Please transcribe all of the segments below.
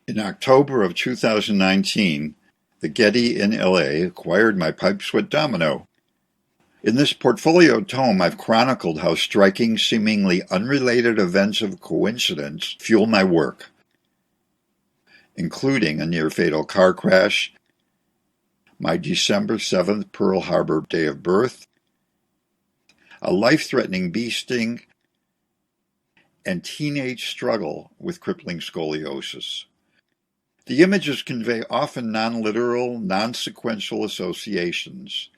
In October of 2019, the Getty in LA acquired my PipeSweatDomino. In this portfolio tome, I've chronicled how striking, seemingly unrelated events of coincidence fuel my work, including a near-fatal car crash, my December 7th Pearl Harbor day of birth, a life-threatening bee sting, and teenage struggle with crippling scoliosis. The images convey often non-literal, non-sequential associations.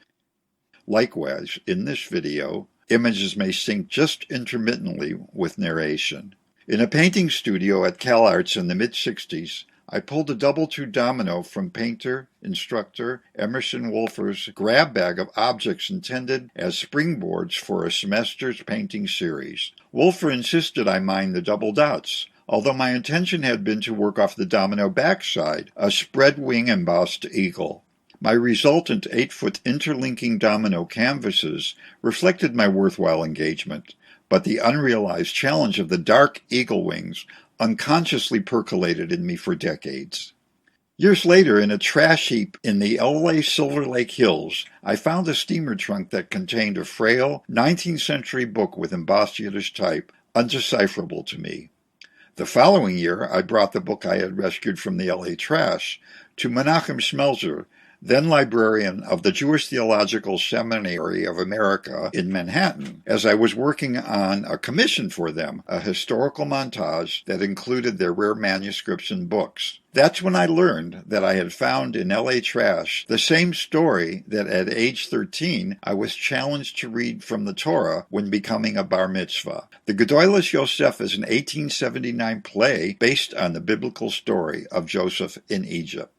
Likewise, in this video, images may sync just intermittently with narration. In a painting studio at CalArts in the mid-60s, I pulled a double-two domino from painter, instructor Emerson Wolfer's grab bag of objects intended as springboards for a semester's painting series. Wolfer insisted I mine the double dots, although my intention had been to work off the domino backside, a spread wing embossed eagle. My resultant 8-foot interlinking domino canvases reflected my worthwhile engagement, but the unrealized challenge of the dark eagle wings unconsciously percolated in me for decades. Years later, in a trash heap in the LA Silver Lake Hills, I found a steamer trunk that contained a frail 19th century book with embossed Yiddish type, undecipherable to me. The following year, I brought the book I had rescued from the LA trash to Menachem Schmelzer, then librarian of the Jewish Theological Seminary of America in Manhattan, as I was working on a commission for them, a historical montage that included their rare manuscripts and books. That's when I learned that I had found in LA trash the same story that at age 13 I was challenged to read from the Torah when becoming a bar mitzvah. The Gedolos Yosef is an 1879 play based on the biblical story of Joseph in Egypt.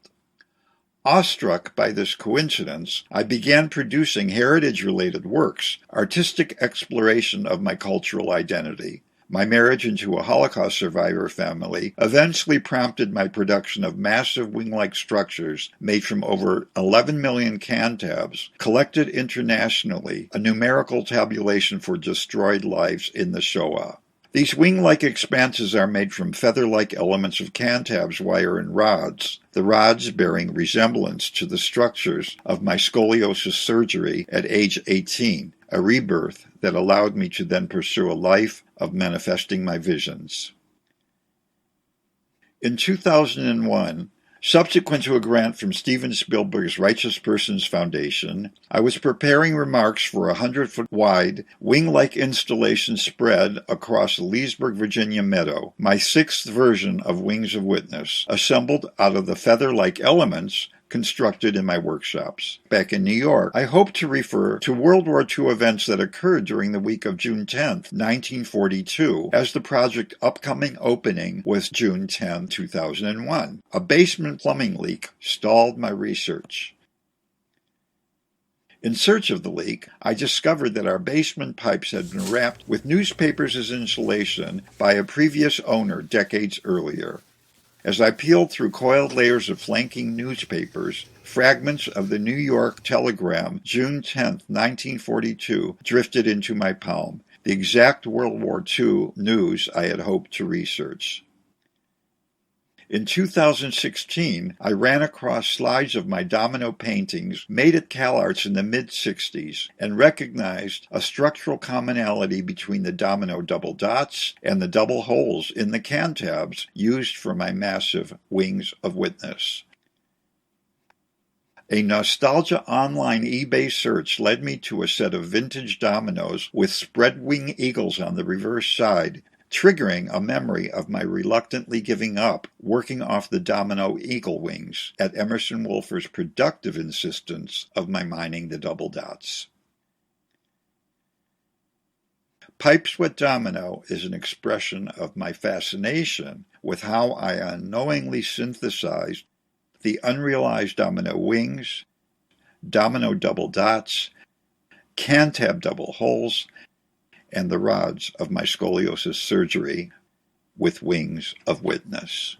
Awestruck by this coincidence, I began producing heritage-related works, artistic exploration of my cultural identity. My marriage into a Holocaust survivor family eventually prompted my production of massive wing-like structures made from over 11 million can tabs, collected internationally, a numerical tabulation for destroyed lives in the Shoah. These wing-like expanses are made from feather-like elements of cantabs, wire, and rods, the rods bearing resemblance to the structures of my scoliosis surgery at age 18, a rebirth that allowed me to then pursue a life of manifesting my visions. In 2001, subsequent to a grant from Steven Spielberg's Righteous Persons Foundation, I was preparing remarks for a 100-foot-wide, wing-like installation spread across the Leesburg, Virginia meadow, my sixth version of Wings of Witness, assembled out of the feather-like elements constructed in my workshops. Back in New York, I hope to refer to World War II events that occurred during the week of June 10, 1942, as the project's upcoming opening was June 10, 2001. A basement plumbing leak stalled my research. In search of the leak, I discovered that our basement pipes had been wrapped with newspapers as insulation by a previous owner decades earlier. As I peeled through coiled layers of flanking newspapers, fragments of the New York Telegram, June 10, 1942, drifted into my palm, the exact World War II news I had hoped to research. In 2016, I ran across slides of my domino paintings made at CalArts in the mid-60s and recognized a structural commonality between the domino double dots and the double holes in the cantabs used for my massive Wings of Witness. A nostalgia online eBay search led me to a set of vintage dominoes with spread wing eagles on the reverse side, triggering a memory of my reluctantly giving up working off the domino eagle wings at Emerson Wolfer's productive insistence of my mining the double dots. PipeSweatDomino is an expression of my fascination with how I unknowingly synthesized the unrealized domino wings, domino double dots, cantab double holes, and the rods of my scoliosis surgery with Wings of Witness.